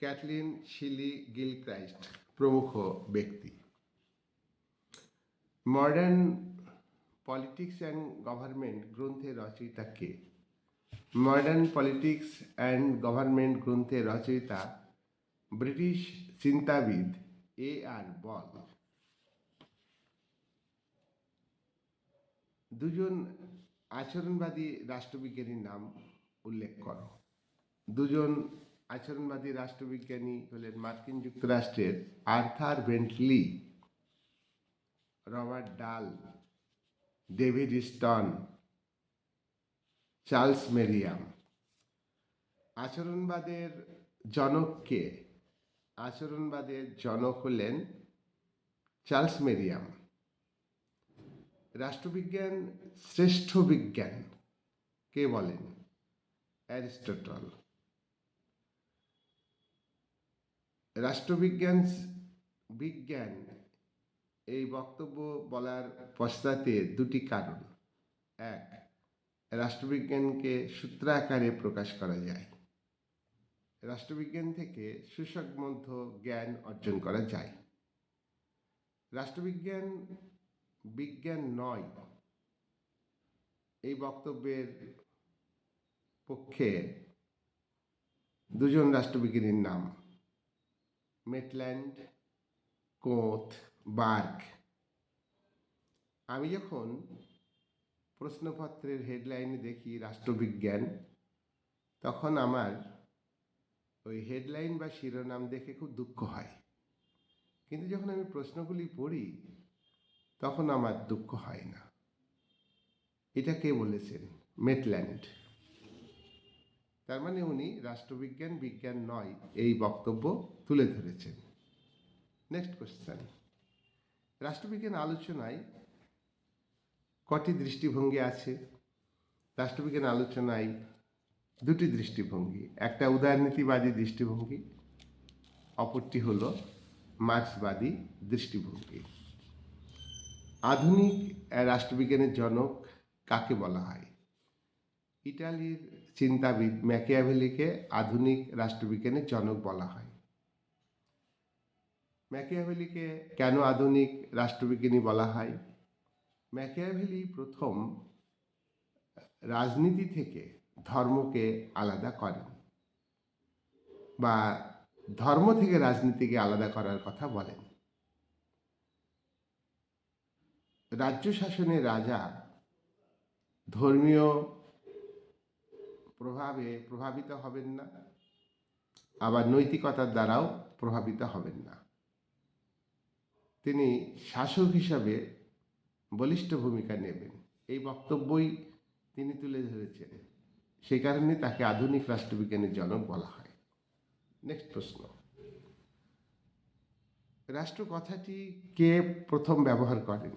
Catlin শিলি গিলক্রাইস্ট প্রমুখ ব্যক্তি। Modern politics and government গ্রন্থের রচয়িতা কে? মডার্ন পলিটিক্স অ্যান্ড গভর্নমেন্ট গ্রন্থের রচয়িতা ব্রিটিশ চিন্তাবিদ A.R. বল। দুজন আচরণবাদী রাষ্ট্রবিজ্ঞানীর নাম উল্লেখ করো। দুজন আচরণবাদী রাষ্ট্রবিজ্ঞানী হলেন মার্কিন যুক্তরাষ্ট্রের আর্থার বেন্টলি, রবার্ট ডাল, ডেভিড স্টন, চার্লস মেরিয়াম। আচরণবাদের জনক কে? আচরণবাদের জনক হলেন চার্লস মেরিয়াম। রাষ্ট্রবিজ্ঞান শ্রেষ্ঠ বিজ্ঞান কে বলেন? অ্যারিস্টটল। রাষ্ট্রবিজ্ঞান বিজ্ঞান এই বক্তব্য বলার পশ্চাতে দুটি কারণ। এক, রাষ্ট্রবিজ্ঞানকে সূত্রাকারে প্রকাশ করা যায়। রাষ্ট্রবিজ্ঞান থেকে সুসংবদ্ধ জ্ঞান অর্জন করা যায়। রাষ্ট্রবিজ্ঞান বিজ্ঞান নয় এই বক্তব্যের পক্ষে দুজন রাষ্ট্রবিজ্ঞানীর নাম মেটল্যান্ড, কোথ, বার্গ। আমি যখন প্রশ্নপত্রের হেডলাইনে দেখি রাষ্ট্রবিজ্ঞান, তখন আমার ওই হেডলাইন বা শিরোনাম দেখে খুব দুঃখ হয়, কিন্তু যখন আমি প্রশ্নগুলি পড়ি তখন আমার দুঃখ হয় না। এটা কে বলেছেন? মেটল্যান্ড। তার মানে উনি রাষ্ট্রবিজ্ঞান বিজ্ঞান নয় এই বক্তব্য তুলে ধরেছেন। নেক্সট কোশ্চেন, রাষ্ট্রবিজ্ঞান আলোচনায় কটি দৃষ্টিভঙ্গি আছে? রাষ্ট্রবিজ্ঞান আলোচনায় দুটি দৃষ্টিভঙ্গি, একটা উদারনীতিবাদী দৃষ্টিভঙ্গি, অপরটি হল মার্ক্সবাদী দৃষ্টিভঙ্গি। আধুনিক রাষ্ট্রবিজ্ঞানের জনক কাকে বলা হয়? ইটালির চিন্তাবিদ ম্যাকিয়াভেলিকে আধুনিক রাষ্ট্রবিজ্ঞানের জনক বলা হয়। ম্যাকিয়াভেলিকে কেন আধুনিক রাষ্ট্রবিজ্ঞানী বলা হয়? ম্যাকিয়াভেলি প্রথম রাজনীতি থেকে ধর্মকে আলাদা করেন, বা ধর্ম থেকে রাজনীতিকে আলাদা করার কথা বলেন। রাজ্য শাসনের রাজা ধর্মীয় প্রভাবে প্রভাবিত হবেন না, আবার নৈতিকতার দ্বারাও প্রভাবিত হবেন না। তিনি শাসক হিসাবে বলিষ্ঠ ভূমিকা নেবেন, এই বক্তব্যই তিনি তুলে ধরেছেন। সেই কারণে তাকে আধুনিক রাষ্ট্রবিজ্ঞানের জনক বলা হয়। নেক্সট প্রশ্ন, রাষ্ট্র কথাটি কে প্রথম ব্যবহার করেন?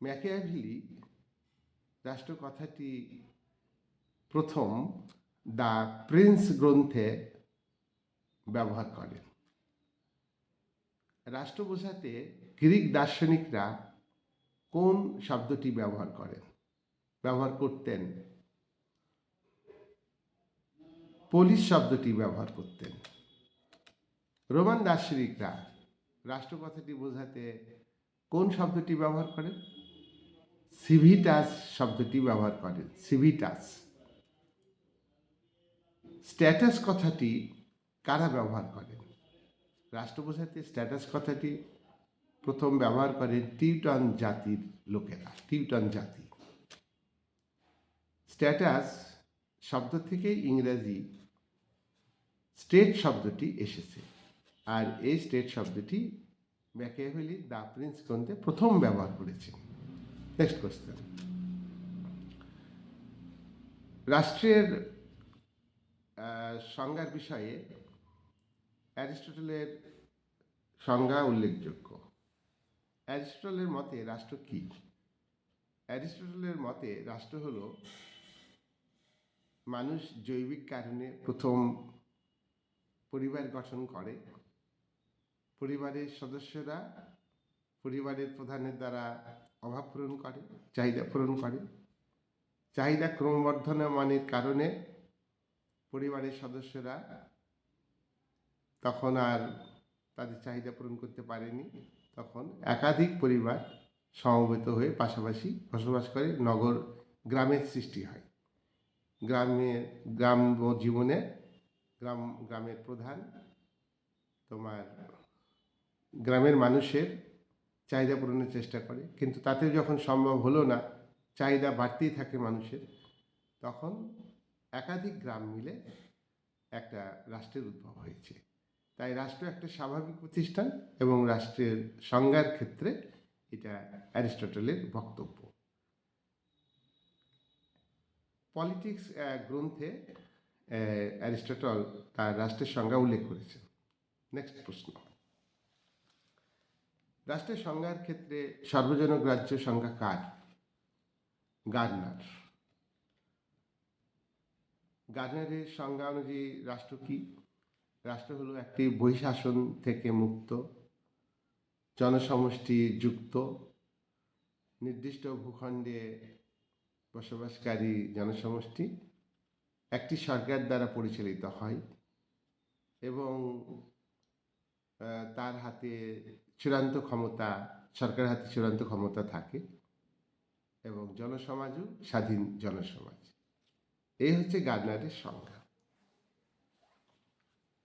ম্যাকিয়াভেলি রাষ্ট্র কথাটি প্রথম দ্য প্রিন্স গ্রন্থে ব্যবহার করেন। রাষ্ট্র বোঝাতে গ্রিক দার্শনিকরা কোন শব্দটি ব্যবহার করতেন? পোলিস শব্দটি ব্যবহার করতেন। রোমান দার্শনিকরা রাষ্ট্র কথাটি বোঝাতে কোন শব্দটি ব্যবহার করেন? সিভিটাস শব্দটি ব্যবহার করেন। সিভিটাস। স্ট্যাটাস কথাটি কারা ব্যবহার করেন? রাষ্ট্র বোঝাতে স্ট্যাটাস কথাটি প্রথম ব্যবহার করেন টিউটন জাতির লোকেরা, টিউটন জাতি। স্ট্যাটাস শব্দ থেকেই ইংরেজি স্টেট শব্দটি এসেছে, আর এই স্টেট শব্দটি ম্যাকিয়াভেলি দ্য প্রিন্স গ্রন্থে প্রথম ব্যবহার করেছেন। নেক্সট কোশ্চেন, রাষ্ট্রের সংজ্ঞার বিষয়ে অ্যারিস্টটলের সংজ্ঞা উল্লেখযোগ্য। অ্যারিস্টটলের মতে রাষ্ট্র কি? অ্যারিস্টটলের মতে রাষ্ট্র হল মানুষ জৈবিক কারণে প্রথম পরিবার গঠন করে, পরিবারের সদস্যরা পরিবারের প্রধানের দ্বারা অভাব পূরণ করে, চাহিদা পূরণ করে। চাহিদা ক্রমবর্ধমানের কারণে পরিবারের সদস্যরা তখন আর তাদের চাহিদা পূরণ করতে পারেনি। তখন একাধিক পরিবার সমবেত হয়ে পাশাপাশি বসবাস করে, গ্রামের সৃষ্টি হয়। গ্রাম্য জীবনে গ্রামের প্রধান তোমার গ্রামের মানুষের চাহিদা পূরণের চেষ্টা করে, কিন্তু তাতে যখন সম্ভব হলো না, চাহিদা বাড়তেই থাকে মানুষের, তখন একাধিক গ্রাম মিলে একটা রাষ্ট্রের উদ্ভব হয়েছে। তাই রাষ্ট্র একটা স্বাভাবিক প্রতিষ্ঠান এবং রাষ্ট্রের সংজ্ঞার ক্ষেত্রে এটা অ্যারিস্টটলের বক্তব্য। পলিটিক্স গ্রন্থে অ্যারিস্টটল তার রাষ্ট্রের সংজ্ঞা উল্লেখ করেছেন। নেক্সট প্রশ্ন, রাষ্ট্রের সংজ্ঞার ক্ষেত্রে সর্বজনগ্রাহ্য সংজ্ঞা কার? গার্নারের সংজ্ঞা অনুযায়ী রাষ্ট্র কি? রাষ্ট্র হলো একটি বহিঃশাসন থেকে মুক্ত, জনসমষ্টি যুক্ত, নির্দিষ্ট ভূখণ্ডে বসবাসকারী জনসমষ্টি একটি সরকার দ্বারা পরিচালিত হয় এবং তার হাতে চূড়ান্ত ক্ষমতা, সরকারের হাতে চূড়ান্ত ক্ষমতা থাকে এবং জনসমাজও স্বাধীন জনসমাজ। এই হচ্ছে গার্নারের সংজ্ঞা।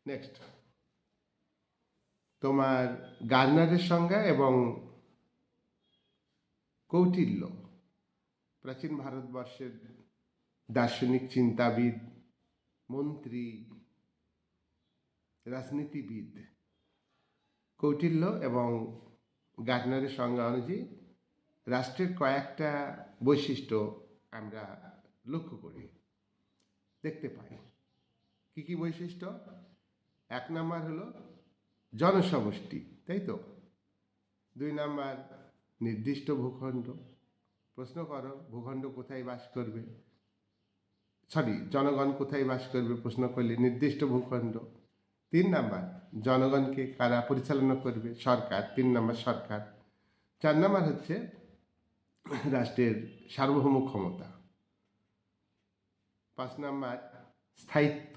নেক্সট, তোমার গার্নারের সংজ্ঞা এবং কৌটিল্য, প্রাচীন ভারতবর্ষের দার্শনিক, চিন্তাবিদ, মন্ত্রী, রাজনীতিবিদ কৌটিল্য এবং গার্নারের সংজ্ঞা অনুযায়ী রাষ্ট্রের কয়েকটা বৈশিষ্ট্য আমরা লক্ষ্য করি, দেখতে পাই। কি কি বৈশিষ্ট্য? 1 নাম্বার হলো জনসমষ্টি, তাই তো। 2 নাম্বার নির্দিষ্ট ভূখণ্ড। প্রশ্ন করো, ভূখণ্ড কোথায় বাস করবে? জনগণ কোথায় বাস করবে প্রশ্ন করলে নির্দিষ্ট ভূখণ্ড। 3 নাম্বার জনগণকে কারা পরিচালনা করবে? সরকার। 3 নাম্বার সরকার। 4 নাম্বার হচ্ছে রাষ্ট্রের সার্বভৌম ক্ষমতা। 5 নাম্বার স্থায়িত্ব,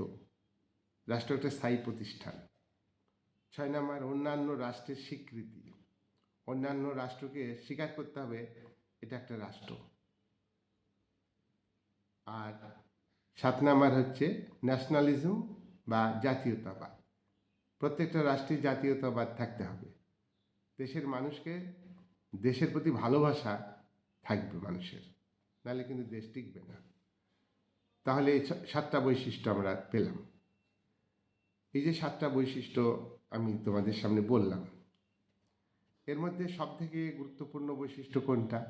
রাষ্ট্র একটা স্থায়ী প্রতিষ্ঠান। 6 নাম্বার অন্যান্য রাষ্ট্রের স্বীকৃতি, অন্যান্য রাষ্ট্রকে স্বীকার করতে হবে এটা একটা রাষ্ট্র। আর 7 নাম্বার হচ্ছে ন্যাশনালিজম বা জাতীয়তাবাদ। প্রত্যেকটা রাষ্ট্রে জাতীয়তাবাদ থাকতে হবে, দেশের মানুষকে, দেশের প্রতি ভালোবাসা থাকবে মানুষের, নাহলে কিন্তু দেশ টিকবে না। তাহলে এই 7টা বৈশিষ্ট্য আমরা পেলাম। এই যে 7টা বৈশিষ্ট্য আমি তোমাদের সামনে বললাম, এর মধ্যে সবথেকে গুরুত্বপূর্ণ বৈশিষ্ট্য কোনটা?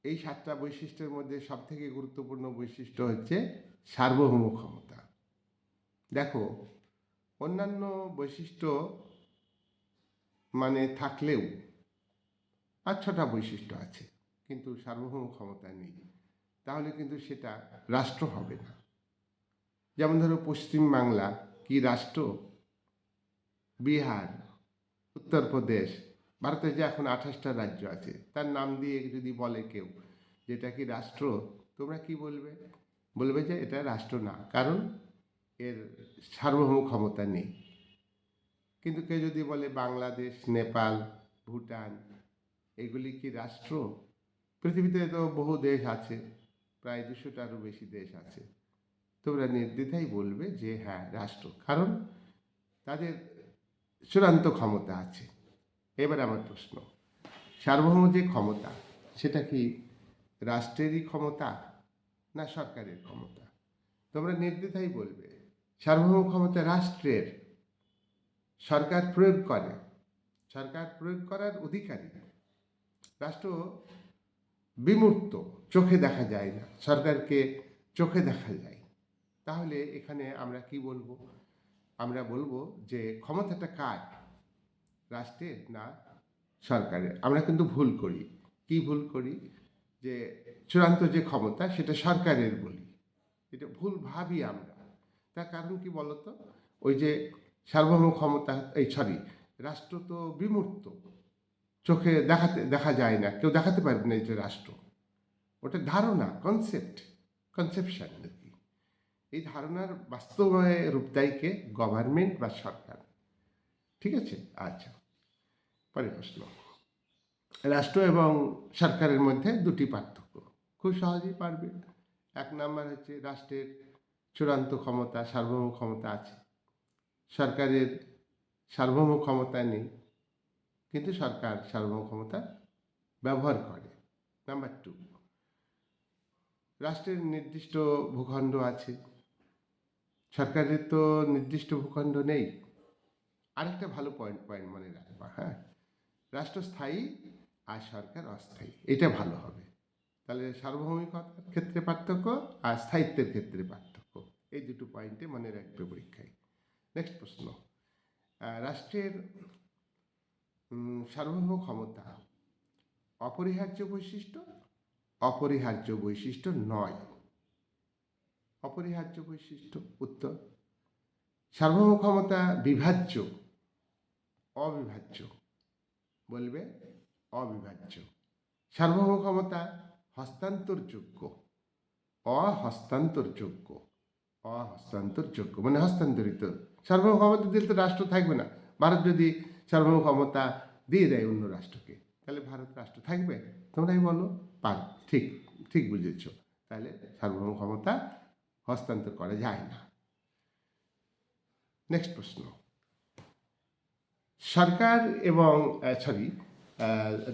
এই 7টা বৈশিষ্ট্যের মধ্যে সবথেকে গুরুত্বপূর্ণ বৈশিষ্ট্য হচ্ছে সার্বভৌম ক্ষমতা। দেখো, অন্যান্য বৈশিষ্ট্য মানে থাকলেও 5-6টা বৈশিষ্ট্য আছে, কিন্তু সার্বভৌম ক্ষমতা নেই, তাহলে কিন্তু সেটা রাষ্ট্র হবে না। যেমন ধরো, পশ্চিমবাংলা কি রাষ্ট্র? বিহার, উত্তরপ্রদেশ, ভারতের যে এখন 28টা রাজ্য আছে, তার নাম দিয়ে যদি বলে কেউ যেটা কি রাষ্ট্র, তোমরা কি বলবে? বলবে যে এটা রাষ্ট্র না, কারণ এর সার্বভৌম ক্ষমতা নেই। কিন্তু কেউ যদি বলে বাংলাদেশ, নেপাল, ভুটান, এগুলি কি রাষ্ট্র? পৃথিবীতে তো বহু দেশ আছে, প্রায় 200টারও বেশি দেশ আছে, তোমরা নির্দ্বিধাই বলবে যে হ্যাঁ রাষ্ট্র, কারণ তাদের চূড়ান্ত ক্ষমতা আছে। এবার আমার প্রশ্ন, সার্বভৌম যে ক্ষমতা, সেটা কি রাষ্ট্রেরই ক্ষমতা না সরকারের ক্ষমতা? তোমরা নির্দ্বিধাই বলবে সার্বভৌম ক্ষমতা রাষ্ট্রের, সরকার প্রয়োগ করে, সরকার প্রয়োগ করার অধিকারী। রাষ্ট্র বিমূর্ত, চোখে দেখা যায় না, সরকারকে চোখে দেখা যায়। তাহলে এখানে আমরা কি বলবো? আমরা বলবো যে ক্ষমতাটা কার, রাষ্ট্রের না সরকারের? আমরা কিন্তু ভুল করি। কি ভুল করি? যে চূড়ান্ত যে ক্ষমতা সেটা সরকারের বলি, এটা ভুল ভাবি আমরা। তার কারণ কি বলতো? ওই যে সার্বভৌম ক্ষমতা, রাষ্ট্র তো বিমূর্ত, চোখে দেখা যায় না, কেউ দেখাতে পারবে না এটা রাষ্ট্র, ওটা ধারণা, কনসেপশন আর কি। এই ধারণার বাস্তবে রূপ দেয় কে? গভর্নমেন্ট বা সরকার। ঠিক আছে, আচ্ছা, পরের প্রশ্ন। রাষ্ট্র এবং সরকারের মধ্যে দুটি পার্থক্য খুব সহজেই পারবে। এক নাম্বার হচ্ছে রাষ্ট্রের চূড়ান্ত ক্ষমতা, সার্বভৌম ক্ষমতা আছে, সরকারের সার্বভৌম ক্ষমতা নেই, কিন্তু সরকার সার্বভৌম ক্ষমতা ব্যবহার করে। নাম্বার টু, রাষ্ট্রের নির্দিষ্ট ভূখণ্ড আছে, সরকারের তো নির্দিষ্ট ভূখণ্ড নেই। আরেকটা ভালো পয়েন্ট মনে রাখবা, হ্যাঁ, রাষ্ট্র স্থায়ী আর সরকার অস্থায়ী, এটা ভালো হবে। তাহলে সার্বভৌমিকতার ক্ষেত্রে পার্থক্য আর স্থায়িত্বের ক্ষেত্রে পার্থক্য, এই দুটো পয়েন্টে মনে রাখবে পরীক্ষায়। নেক্সট প্রশ্ন, রাষ্ট্রের সার্বভৌম ক্ষমতা অপরিহার্য বৈশিষ্ট্য, অপরিহার্য বৈশিষ্ট্য নয়। অপরিহার্য বৈশিষ্ট্য উত্তর। সার্বভৌম ক্ষমতা বিভাজ্য, অবিভাজ্য, বলবে অবিভাজ্য। সার্বভৌম ক্ষমতা হস্তান্তরযোগ্য, অহস্তান্তরযোগ্য, অহস্তান্তরযোগ্য মানে হস্তান্তরিত। সার্বভৌম ক্ষমতা দিলে তো রাষ্ট্র থাকবে না। ভারত যদি সার্বভৌম ক্ষমতা দিয়ে দেয় অন্য রাষ্ট্রকে, তাহলে ভারত রাষ্ট্র থাকবে? তোমরাই বলো। পার, ঠিক ঠিক বুঝেছ। তাহলে সার্বভৌম ক্ষমতা হস্তান্তর করা যায় না। নেক্সট প্রশ্ন, সরকার এবং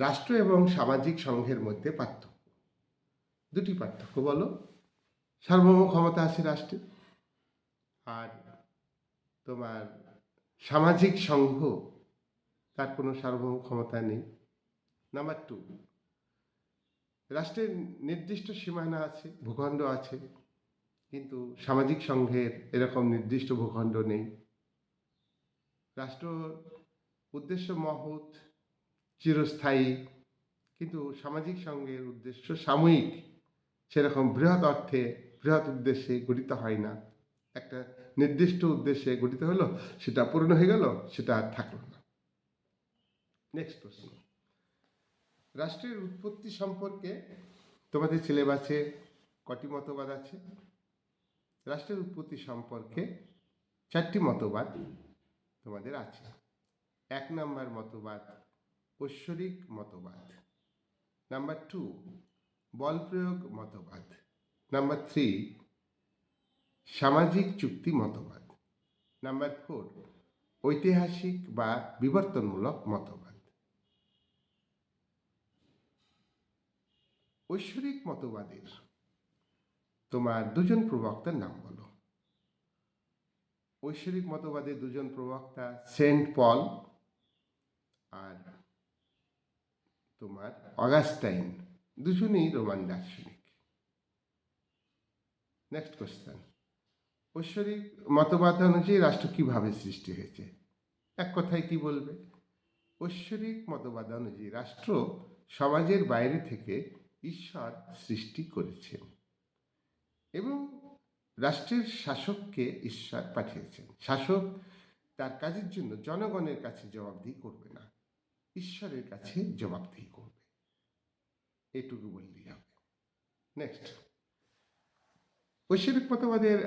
রাষ্ট্র এবং সামাজিক সংঘের মধ্যে পার্থক্য, দুটি পার্থক্য বলো। সার্বভৌম ক্ষমতা আছে রাষ্ট্রে, আর তোমার সামাজিক সংঘ, তার কোনো সার্বভৌম ক্ষমতা নেই। নাম্বার টু, রাষ্ট্রের নির্দিষ্ট সীমানা আছে, ভূখণ্ড আছে, কিন্তু সামাজিক সংঘের এরকম নির্দিষ্ট ভূখণ্ড নেই। রাষ্ট্র উদ্দেশ্য মহৎ, চিরস্থায়ী, কিন্তু সামাজিক সংঘের উদ্দেশ্য সাময়িক, সেরকম বৃহৎ অর্থে বৃহৎ উদ্দেশ্যে গঠিত হয় না। একটা নির্দিষ্ট উদ্দেশ্যে গঠিত হলো, সেটা পূর্ণ হয়ে গেল, সেটা আর থাকলো না। নেক্সট প্রশ্ন, রাষ্ট্রের উৎপত্তি সম্পর্কে তোমাদের সিলেবাসে কটি মতবাদ আছে? রাষ্ট্রের উৎপত্তি সম্পর্কে 4টি মতবাদ তোমাদের আছে। 1 নম্বর মতবাদ ঐশ্বরিক মতবাদ, নাম্বার 2 বল প্রয়োগ মতবাদ, নাম্বার 3 সামাজিক চুক্তি মতবাদ, নাম্বার 4 ঐতিহাসিক বা বিবর্তনমূলক মতবাদ। ঐশ্বরিক মতবাদের তোমার দুজন প্রবক্তার নাম বলো। ঐশ্বরিক মতবাদের দুজন প্রবক্তা সেন্ট পল আর তোমার অগাস্টাইন, দুজনেই রোমান দার্শনিক। নেক্সট কোশ্চেন, ঐশ্বরিক মতবাদ অনুযায়ী রাষ্ট্র কিভাবে সৃষ্টি হয়েছে? এক কথায় কি বলবে? ঐশ্বরিক মতবাদ অনুযায়ী রাষ্ট্র সমাজের বাইরে থেকে ঈশ্বর সৃষ্টি করেছেন এবং রাষ্ট্রের শাসককে ঈশ্বর পাঠিয়েছেন। শাসক তার কাজের জন্য জনগণের কাছে জবাবদিহি করবে না, ঈশ্বরের কাছে জবাবদিহি করবে, এটুকু বললেই হবে। নেক্সট, ঐশ্বরিক মতবাদের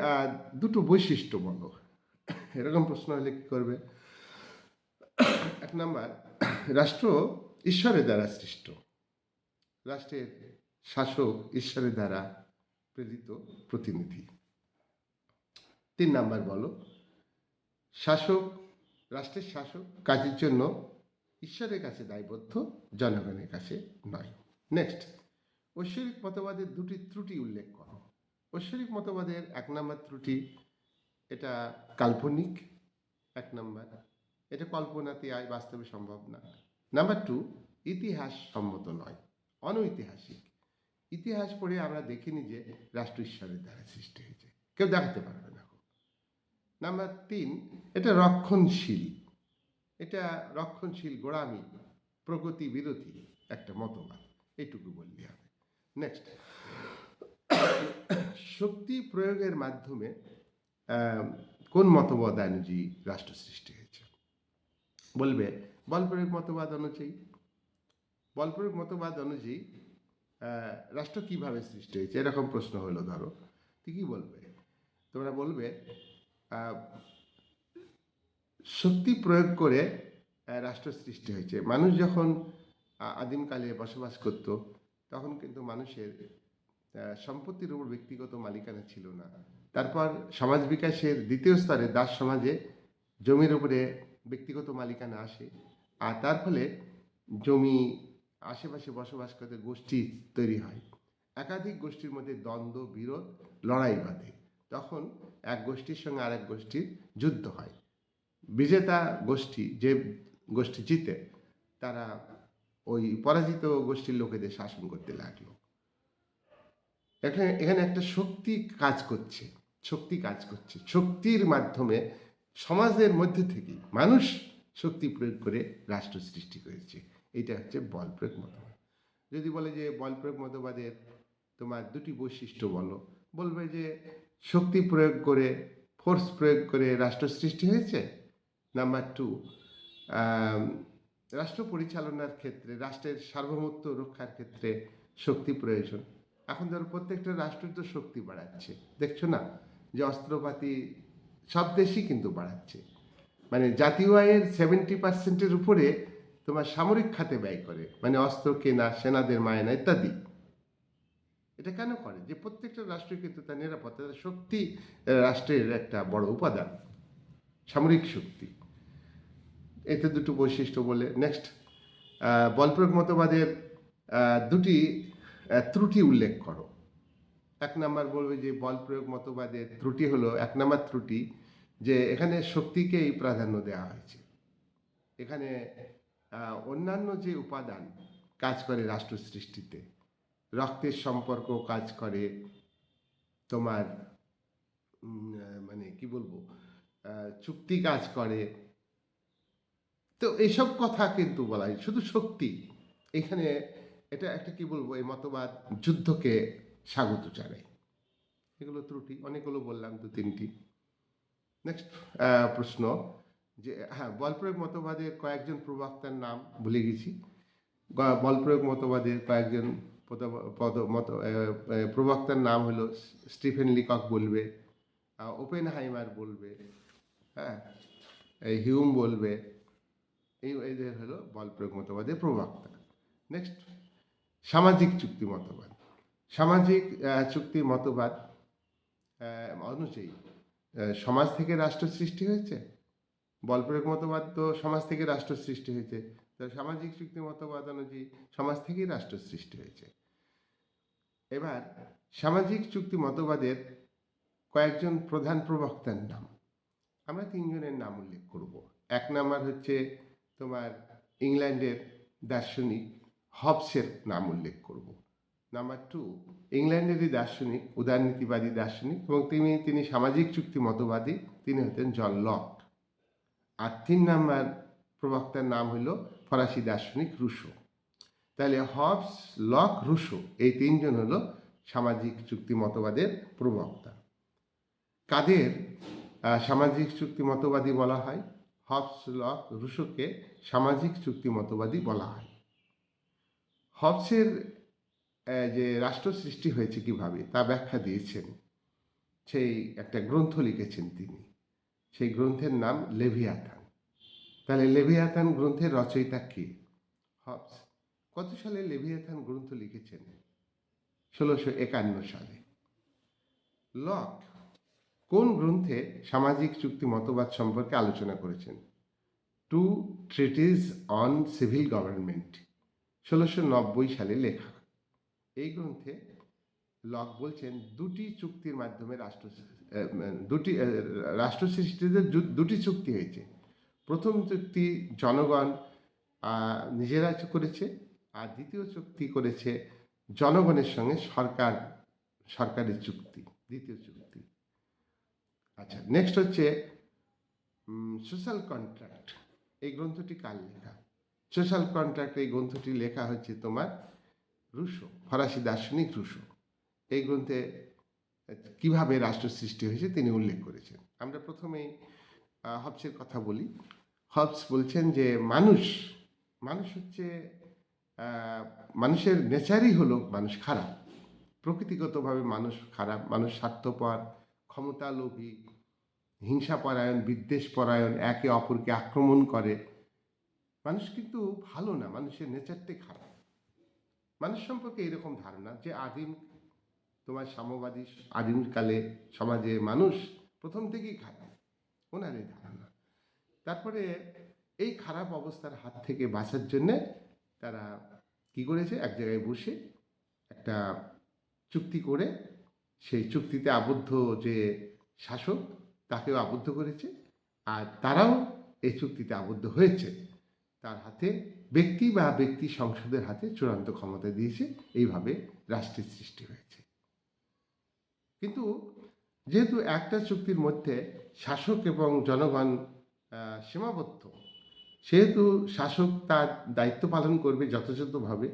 দুটো বৈশিষ্ট্য বলো। এরকম প্রশ্ন হলে কি করবে? 1 নম্বর, রাষ্ট্র ঈশ্বরের দ্বারা সৃষ্ট, রাষ্ট্রের শাসক ঈশ্বরের দ্বারা প্রেরিত প্রতিনিধি। 3 নম্বর বলো, শাসক, রাষ্ট্রের শাসক কাজের জন্য ঈশ্বরের কাছে দায়বদ্ধ, জনগণের কাছে নয়। নেক্সট, ঐশ্বরিক মতবাদের দুটি ত্রুটি উল্লেখ করো। ঐশ্বরিক মতবাদের 1 নম্বর ত্রুটি, এটা কাল্পনিক। 1 নম্বর, এটা কল্পনাতে আয়, বাস্তবে সম্ভব না। নাম্বার 2, ইতিহাস সম্মত নয়, অনৈতিহাসিক। ইতিহাস পড়ে আমরা দেখিনি যে রাষ্ট্র ঈশ্বরের দ্বারা সৃষ্টি হয়েছে, কেউ দেখাতে পারবে না। নাম্বার 3, এটা রক্ষণশীল, এটা রক্ষণশীল, গোড়ামি, প্রগতি বিরোধী একটা মতবাদ, এইটুকু বললে হবে। নেক্সট, শক্তি প্রয়োগের মাধ্যমে কোন মতবাদ অনুযায়ী রাষ্ট্র সৃষ্টি হয়েছে? বলবে বল প্রয়োগ মতবাদ অনুযায়ী। বল প্রয়োগ মতবাদ অনুযায়ী রাষ্ট্র কিভাবে সৃষ্টি হয়েছে, এরকম প্রশ্ন হলো, ধরো, তুই কি বলবে? তোমরা বলবে আহ, শক্তি প্রয়োগ করে রাষ্ট্র সৃষ্টি হয়েছে। মানুষ যখন আদিমকালে বসবাস করত, তখন কিন্তু মানুষের সম্পত্তির উপর ব্যক্তিগত মালিকানা ছিল না। তারপর সমাজ বিকাশের দ্বিতীয় স্তরে দাস সমাজে জমির উপরে ব্যক্তিগত মালিকানা আসে, আর তার ফলে জমি আশেপাশে বসবাস করতে গোষ্ঠী তৈরি হয়। একাধিক গোষ্ঠীর মধ্যে দ্বন্দ্ব, বিরোধ, লড়াই বাঁধে। তখন এক গোষ্ঠীর সঙ্গে আরেক গোষ্ঠীর যুদ্ধ হয়। বিজেতা গোষ্ঠী, যে গোষ্ঠী জিতে, তারা ওই পরাজিত গোষ্ঠীর লোকেদের শাসন করতে লাগলো। এখানে একটা শক্তি কাজ করছে, শক্তির মাধ্যমে সমাজের মধ্যে থেকে মানুষ শক্তি প্রয়োগ করে রাষ্ট্র সৃষ্টি করেছে। এটা হচ্ছে বল প্রয়োগ মতবাদ। যদি বলে যে বল প্রয়োগ মতবাদের তোমার দুটি বৈশিষ্ট্য বলো, বলবে যে শক্তি প্রয়োগ করে, ফোর্স প্রয়োগ করে রাষ্ট্র সৃষ্টি হয়েছে। নাম্বার 2, রাষ্ট্র পরিচালনার ক্ষেত্রে, রাষ্ট্রের সার্বভৌমত্ব রক্ষার ক্ষেত্রে শক্তি প্রয়োজন। এখন ধরো প্রত্যেকটা রাষ্ট্র তো শক্তি বাড়াচ্ছে, দেখছো না যে অস্ত্রপাতি সব দেশই কিন্তু বাড়াচ্ছে। মানে জাতীয় আয়ের 70% উপরে তোমার সামরিক খাতে ব্যয় করে, মানে অস্ত্র কেনা, সেনাদের মায়না ইত্যাদি। এটা কেন করে? যে প্রত্যেকটা রাষ্ট্র কিন্তু তার নিরাপত্তা, শক্তি রাষ্ট্রের একটা বড় উপাদান, সামরিক শক্তি। এতে দুটো বৈশিষ্ট্য বলে। নেক্সট, বল প্রয়োগ মতবাদের দুটি ত্রুটি উল্লেখ করো। 1 নাম্বার বলবে যে বল প্রয়োগ মতবাদের ত্রুটি হলো, 1 নাম্বার ত্রুটি যে এখানে শক্তিকেই প্রাধান্য দেওয়া হয়েছে। এখানে অন্যান্য যে উপাদান কাজ করে রাষ্ট্র সৃষ্টিতে, রক্তের সম্পর্ক কাজ করে, তোমার মানে কি বলবো, চুক্তি কাজ করে, তো এইসব কথা কিন্তু বলা হয়, শুধু শক্তি এখানে। এটা একটা কি বলবো, এই মতবাদ যুদ্ধকে স্বাগত জানায়। এগুলো ত্রুটি, অনেকগুলো বললাম, 2-3টি। নেক্সট প্রশ্ন যে হ্যাঁ, বল প্রয়োগ মতবাদের কয়েকজন প্রবক্তার নাম ভুলে গেছি। বল প্রয়োগ মতবাদের কয়েকজন প্রবক্তার নাম হলো স্টিফেন লিকক বলবে, ওপেনহাইমার বলবে, হ্যাঁ, হিউম বলবে। এদের হলো বল প্রয়োগ মতবাদের প্রবক্তা। নেক্সট, সামাজিক চুক্তি মতবাদ। সামাজিক চুক্তির মতবাদ অনুযায়ী সমাজ থেকে রাষ্ট্র সৃষ্টি হয়েছে। বল প্রয়োগ মতবাদ তো সমাজ থেকে রাষ্ট্র সৃষ্টি হয়েছে, সামাজিক চুক্তি মতবাদ অনুযায়ী সমাজ থেকেই রাষ্ট্র সৃষ্টি হয়েছে। এবার সামাজিক চুক্তি মতবাদের কয়েকজন প্রধান প্রবক্তার নাম আমরা 3 জনের নাম উল্লেখ করব। 1 নাম্বার হচ্ছে তোমার ইংল্যান্ডের দার্শনিক হবসের নাম উল্লেখ করব। নাম্বার 2, ইংল্যান্ডেরই দার্শনিক, উদারনীতিবাদী দার্শনিক, এবং তিনি সামাজিক চুক্তি মতবাদী, তিনি হতেন জন লক। আর 3 নাম্বার প্রবক্তার নাম হলো ফরাসি দার্শনিক রুশো। তাহলে হবস, লক, রুশো, এই 3 জন হলো সামাজিক চুক্তি মতবাদের প্রবক্তা। কাদের সামাজিক চুক্তি মতবাদী বলা হয়? হবস, লক, রুশোকে সামাজিক চুক্তি মতবাদী বলা হয়। হবসের যে রাষ্ট্র সৃষ্টি হয়েছে কিভাবে তা ব্যাখ্যা দিয়েছেন, সেই একটা গ্রন্থ লিখেছেন তিনি। সেই গ্রন্থের নাম লেভিয়াথান। তাহলে লেভিয়াথান গ্রন্থের রচয়িতা কে? হবস। কত সালে লেভিয়াথান গ্রন্থ লিখেছেন? 1651 সালে। লক কোন গ্রন্থে সামাজিক চুক্তি মতবাদ সম্পর্কে আলোচনা করেছেন? 2 ট্রিটিজ অন সিভিল গভর্নমেন্ট, 1690 সালে লেখা। এই গ্রন্থে লক বলছেন দুটি চুক্তির মাধ্যমে রাষ্ট্র সৃষ্টিতে দুটি চুক্তি হয়েছে। প্রথম চুক্তি জনগণ নিজেরা করেছে, আর দ্বিতীয় চুক্তি করেছে জনগণের সঙ্গে সরকারের চুক্তি, দ্বিতীয় চুক্তি। আচ্ছা, নেক্সট হচ্ছে সোশ্যাল কন্ট্রাক্ট। এই গ্রন্থটি কার লেখা? সোশ্যাল কন্ট্রাক্ট এই গ্রন্থটি লেখা হচ্ছে তোমার রুশো, ফরাসি দার্শনিক রুশো। এই গ্রন্থে কিভাবে রাষ্ট্র সৃষ্টি হয়েছে তিনি উল্লেখ করেছেন। আমরা প্রথমেই হবসের কথা বলি। হবস বলছেন যে মানুষ হচ্ছে, মানুষের নেচারই হলো মানুষ খারাপ, প্রকৃতিগতভাবে মানুষ খারাপ, মানুষ স্বার্থপর, ক্ষমতালোভী, হিংসাপরায়ণ, বিদ্বেষপরায়ণ, একে অপরকে আক্রমণ করে। মানুষ কিন্তু ভালো না, মানুষের নেচারটাই খারাপ। মানুষ সম্পর্কে এরকম ধারণা যে তোমার সাম্যবাদী আদিমকালে সমাজে মানুষ প্রথম থেকেই খারাপ, ওনার এই ধারণা। তারপরে এই খারাপ অবস্থার হাত থেকে বাঁচার জন্যে তারা কি করেছে, এক জায়গায় বসে একটা চুক্তি করে সেই চুক্তিতে আবদ্ধ যে শাসক তাকেও আবদ্ধ করেছে, আর তারাও এই চুক্তিতে আবদ্ধ হয়েছে। তার হাতে ব্যক্তি বা ব্যক্তি সংসদের হাতে চূড়ান্ত ক্ষমতা দিয়েছে। এইভাবে রাষ্ট্রের সৃষ্টি হয়েছে। কিন্তু যেহেতু একটা চুক্তির মধ্যে শাসক এবং জনগণ সীমাবদ্ধ, সেহেতু শাসক তার দায়িত্ব পালন করবে যথাযথভাবে,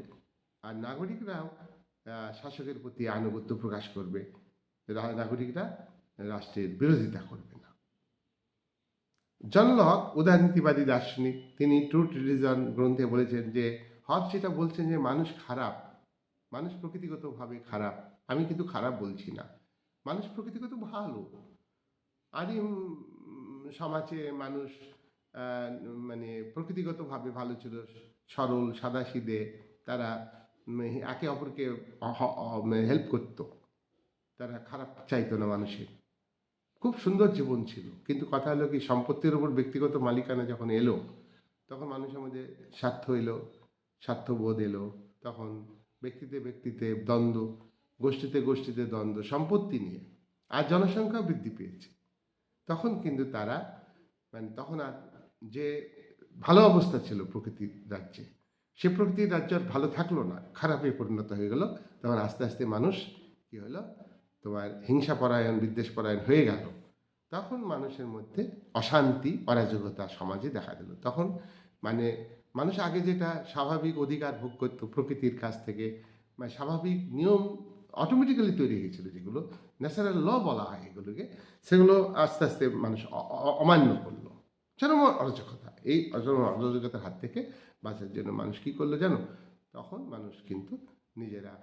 আর নাগরিকরাও শাসকের প্রতি আনুগত্য প্রকাশ করবে। নাগরিকরা রাষ্ট্রের বিরোধিতা করবে না। জন লক, উদারনীতিবাদী দার্শনিক, তিনি ট্রুথ রিলিজন গ্রন্থে বলেছেন যে হবস যেটা বলছেন যে মানুষ খারাপ, মানুষ প্রকৃতিগতভাবে খারাপ, আমি কিন্তু খারাপ বলছি না, মানুষ প্রকৃতিগত ভালো। আদিম সমাজে মানুষ মানে প্রকৃতিগতভাবে ভালো ছিল, সরল সাদাসিধে, তারা একে অপরকে হেল্প করত, তারা খারাপ চাইতো না মানুষের, খুব সুন্দর জীবন ছিল। কিন্তু কথা হলো কি, সম্পত্তির উপর ব্যক্তিগত মালিকানা যখন এলো, তখন মানুষের মধ্যে স্বার্থ এলো, স্বার্থবোধ এলো, তখন ব্যক্তিতে ব্যক্তিতে দ্বন্দ্ব, গোষ্ঠীতে গোষ্ঠীতে দ্বন্দ্ব সম্পত্তি নিয়ে, আর জনসংখ্যা বৃদ্ধি পেয়েছে। তখন কিন্তু তারা তখন আর যে ভালো অবস্থা ছিল প্রকৃতির রাজ্যে, সে প্রকৃতির রাজ্য আর ভালো থাকলো না, খারাপে পরিণত হয়ে গেল। তখন আস্তে আস্তে মানুষ কি হলো, তোমার হিংসাপরায়ণ, বিদ্বেষপরায়ণ হয়ে গেল। তখন মানুষের মধ্যে অশান্তি, অরাজকতা সমাজে দেখা দিল। তখন মানুষ আগে যেটা স্বাভাবিক অধিকার ভোগ করত প্রকৃতির কাছ থেকে, স্বাভাবিক নিয়ম অটোমেটিক্যালি তৈরি হয়েছিল, যেগুলো ন্যাচারাল ল বলা হয় এগুলোকে, সেগুলো আস্তে আস্তে মানুষ অমান্য করলো। চরম অরাজকতা, এই অরাজকতার হাত থেকে বাঁচার জন্য মানুষ কি করলো জানো, তখন মানুষ কিন্তু নিজেরা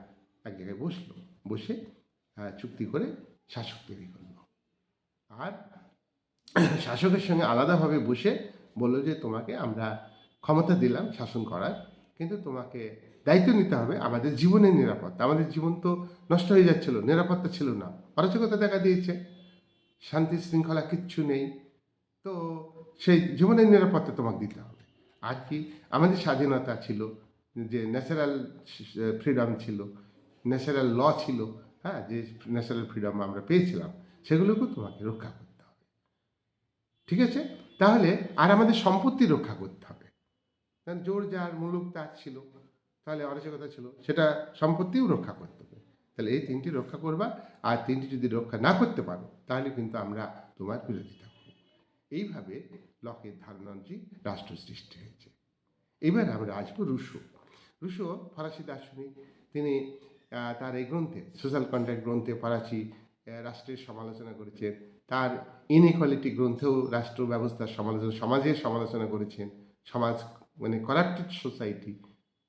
এক জায়গায় বসে চুক্তি করে শাসক তৈরি করলো। আর শাসকের সঙ্গে আলাদাভাবে বসে বললো যে তোমাকে আমরা ক্ষমতা দিলাম শাসন করার, কিন্তু তোমাকে দায়িত্ব নিতে হবে আমাদের জীবনের নিরাপত্তা। আমাদের জীবন তো নষ্ট হয়ে যাচ্ছিল, নিরাপত্তা ছিল না, অরাজকতা দেখা দিয়েছে, শান্তি শৃঙ্খলা কিচ্ছু নেই, তো সেই জীবনের নিরাপত্তা তোমাকে দিতে হবে। আর কি, আমাদের স্বাধীনতা ছিল, যে ন্যাচারাল ফ্রিডম ছিল, ন্যাচারাল ল ছিল, হ্যাঁ, যে ন্যাচারাল ফ্রিডম আমরা পেয়েছিলাম, সেগুলোকেও তোমাকে রক্ষা করতে হবে। ঠিক আছে, তাহলে আর আমাদের সম্পত্তি রক্ষা করতে হবে। জোর যার মুলুক তার ছিল, তাহলে অরাজকতা ছিল, সেটা সম্পত্তিও রক্ষা করতে হবে। তাহলে এই তিনটি রক্ষা করবা, আর তিনটি যদি রক্ষা না করতে পারো তাহলে কিন্তু আমরা তোমার বিরোধিতা করব। এইভাবে লকের ধারণা অনুযায়ী রাষ্ট্র সৃষ্টি হয়েছে। এবার আমরা আসবো রুশো ফরাসি দার্শনিক। তিনি তার এই গ্রন্থে, সোশ্যাল কন্ট্রাক্ট গ্রন্থে ফরাসি রাষ্ট্রের সমালোচনা করেছেন। তার ইনইকুয়ালিটি গ্রন্থেও রাষ্ট্র ব্যবস্থার সমালোচনা, সমাজের সমালোচনা করেছেন। সমাজ করাপ্টেড সোসাইটি,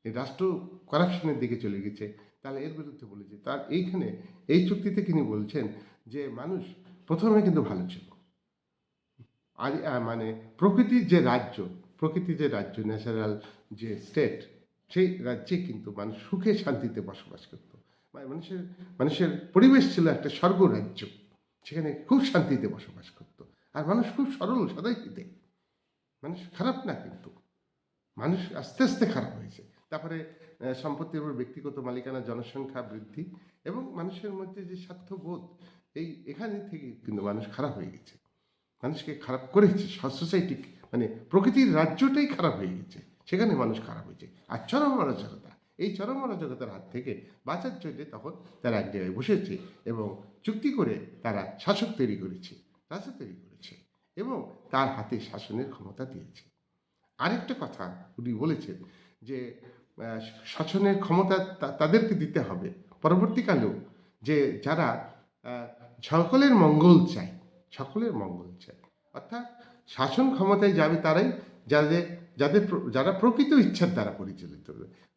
এই রাষ্ট্র করাপশনের দিকে চলে গেছে, তাহলে এর বিরুদ্ধে বলেছে। তার এইখানে এই চুক্তিতে তিনি বলছেন যে মানুষ প্রথমে কিন্তু ভালো ছিল, আর প্রকৃতির যে রাজ্য, ন্যাচারাল যে স্টেট, সেই রাজ্যে কিন্তু মানুষ সুখে শান্তিতে বসবাস করত। মানুষের পরিবেশ ছিল একটা স্বর্গরাজ্য, সেখানে খুব শান্তিতে বসবাস করত, আর মানুষ খুব সরল সদাইতে, মানুষ খারাপ না, কিন্তু মানুষ আস্তে আস্তে খারাপ হয়েছে। তারপরে সম্পত্তির উপর ব্যক্তিগত মালিকানা, জনসংখ্যা বৃদ্ধি এবং মানুষের মধ্যে যে স্বার্থবোধ, এখানে থেকে কিন্তু মানুষ খারাপ হয়ে গেছে, মানুষকে খারাপ করেছে সোসাইটি, প্রকৃতির রাজ্যটাই খারাপ হয়ে গেছে, সেখানে মানুষ খারাপ হয়েছে। আর চরম অরাজকতা, এই চরম অরাজকতার হাত থেকে বাঁচার জন্য তখন তারা এক জায়গায় বসেছে এবং চুক্তি করে তারা শাসক তৈরি করেছে, রাজা তৈরি করেছে এবং তার হাতে শাসনের ক্ষমতা দিয়েছে। আরেকটা কথা উনি বলেছেন যে শাসনের ক্ষমতা তাদেরকে দিতে হবে পরবর্তীকালেও, যে যারা সকলের মঙ্গল চায়, অর্থাৎ শাসন ক্ষমতায় যাবে তারাই যারা প্রকৃত ইচ্ছার দ্বারা পরিচালিত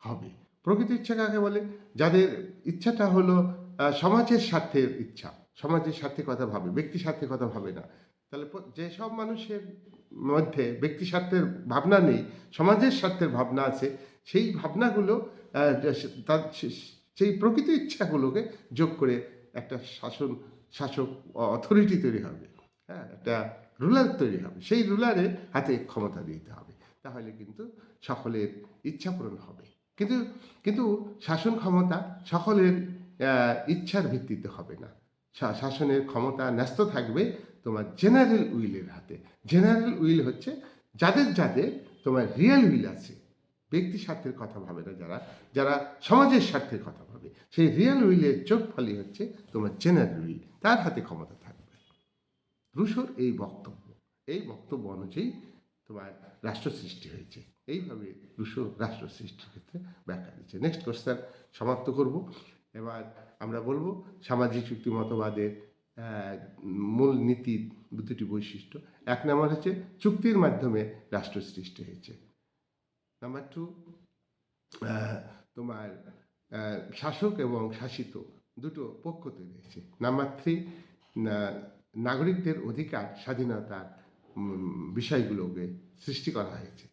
হবে। প্রকৃত ইচ্ছা কাকে বলে? যাদের ইচ্ছাটা হলো সমাজের স্বার্থের ইচ্ছা, সমাজের স্বার্থে কথা ভাবে, ব্যক্তি স্বার্থে কথা ভাবে না। তাহলে যেসব মানুষের মধ্যে ব্যক্তি স্বার্থের ভাবনা নেই, সমাজের স্বার্থের ভাবনা আছে, সেই ভাবনাগুলো তার সেই প্রকৃত ইচ্ছাগুলোকে যোগ করে একটা শাসক অথরিটি তৈরি হবে, হ্যাঁ, একটা রুলার তৈরি হবে। সেই রুলারের হাতে ক্ষমতা দিতে হবে, তাহলে কিন্তু সকলের ইচ্ছা পূরণ হবে। কিন্তু কিন্তু শাসন ক্ষমতা সকলের ইচ্ছার ভিত্তিতে হবে না। শাসনের ক্ষমতা ন্যস্ত থাকবে তোমার জেনারেল উইলের হাতে। জেনারেল উইল হচ্ছে যাদের যাদের তোমার রিয়েল উইল আছে, ব্যক্তি স্বার্থের কথা ভাবে না, যারা যারা সমাজের স্বার্থের কথা ভাবে, সেই রিয়েল উইলের চোখ ফলই হচ্ছে তোমার জেনারেল উইল, তার হাতে ক্ষমতা থাকবে। রুশোর এই বক্তব্য অনুযায়ী তোমার রাষ্ট্র সৃষ্টি হয়েছে। এইভাবে রুশো রাষ্ট্র সৃষ্টির ক্ষেত্রে ব্যাখ্যা দিচ্ছে। নেক্সট কোশ্চেন সমাপ্ত করব। এবার আমরা বলবো সামাজিক চুক্তি মতবাদের মূল নীতির দুটি বৈশিষ্ট্য। এক নম্বর হচ্ছে চুক্তির মাধ্যমে রাষ্ট্র সৃষ্টি হয়েছে। নাম্বার 2, তোমার শাসক এবং শাসিত দুটো পক্ষ তৈরি হয়েছে। নাম্বার 3, নাগরিকদের অধিকার স্বাধীনতার বিষয়গুলোকে সৃষ্টি করা হয়েছে।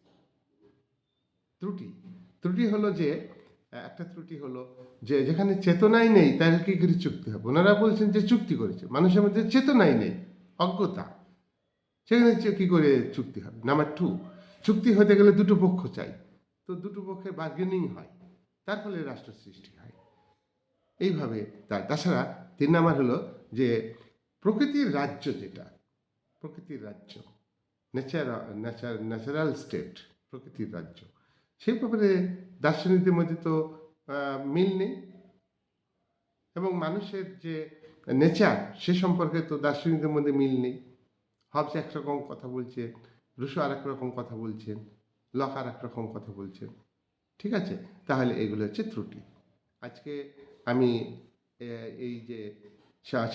ত্রুটি হলো যে একটা ত্রুটি হলো যে যেখানে চেতনাই নেই তাহলে কি করে চুক্তি হবে। ওনারা বলছেন যে চুক্তি করেছে, মানুষের মধ্যে চেতনাই নেই, অজ্ঞতা, সেখানে কি করে চুক্তি হবে। নাম্বার 2, চুক্তি হতে গেলে দুটো পক্ষ চাই, তো দুটো পক্ষে বার্গেনিং হয়, তার ফলে রাষ্ট্র সৃষ্টি হয়। এইভাবে তাছাড়া 3 নাম্বার হলো যে প্রকৃতির রাজ্য, যেটা প্রকৃতির রাজ্য, ন্যাচারাল স্টেট, প্রকৃতির রাজ্য, সেই ব্যাপারে দার্শনিকদের মধ্যে তো মিল নেই, এবং মানুষের যে নেচার সে সম্পর্কে তো দার্শনিকদের মধ্যে মিল নেই। হবস একরকম কথা বলছেন, রুশো আর এক রকম কথা বলছেন, লক আর এক রকম কথা বলছেন। ঠিক আছে, তাহলে এগুলো হচ্ছে ত্রুটি। আজকে আমি এই যে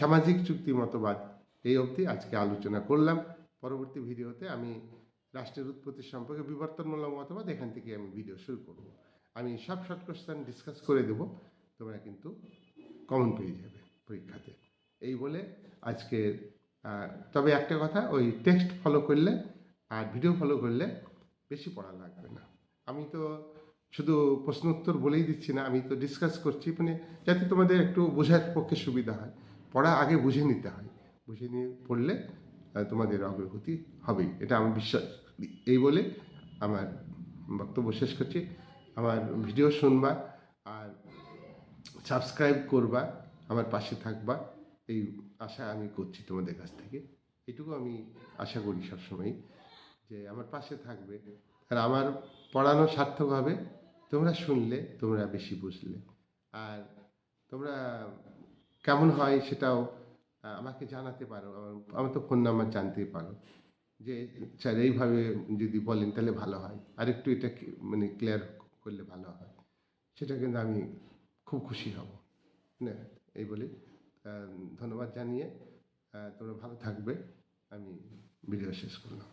সামাজিক চুক্তি মতবাদ এই অবধি আজকে আলোচনা করলাম। পরবর্তী ভিডিওতে আমি রাষ্ট্রের উৎপত্তি সম্পর্কে বিবর্তনমূলক মতবাদ এখান থেকে আমি ভিডিও শুরু করব। আমি সব শর্ট কোশ্চেন ডিসকাস করে দেব, তোমরা কিন্তু কমন পেয়ে যাবে পরীক্ষাতে। এই বলে আজকে তবে একটা কথা, ওই টেক্সট ফলো করলে আর ভিডিও ফলো করলে বেশি পড়া লাগবে না। আমি তো শুধু প্রশ্ন উত্তর বলেই দিচ্ছি না, আমি তো ডিসকাস করছি, মানে যাতে তোমাদের একটু বোঝার পক্ষে সুবিধা হয়। পড়া আগে বুঝে নিতে হয়, বুঝে নিয়ে পড়লে তোমাদের অগ্রগতি হবেই, এটা আমি বিশ্বাস করি। এই বলে আমার বক্তব্য শেষ করছি। আমার ভিডিও শুনবা আর সাবস্ক্রাইব করবা, আমার পাশে থাকবা, এই আশা আমি করছি তোমাদের কাছ থেকে। এটুকু আমি আশা করি সবসময় যে আমার পাশে থাকবে, আর আমার পড়ানো সার্থক হবে তোমরা শুনলে, তোমরা বেশি বুঝলে। আর তোমরা কেমন হয় সেটাও আমাকে জানাতে পারো, আমার তো ফোন নাম্বার জানতেই পারো যে স্যার এইভাবে যদি বলেন তাহলে ভালো হয়, আর একটু এটা মানে ক্লিয়ার করলে ভালো হয়, সেটা কিন্তু আমি খুব খুশি হব না। এই বলে ধন্যবাদ জানিয়ে তোমরা ভালো থাকবে, আমি ভিডিও শেষ করলাম।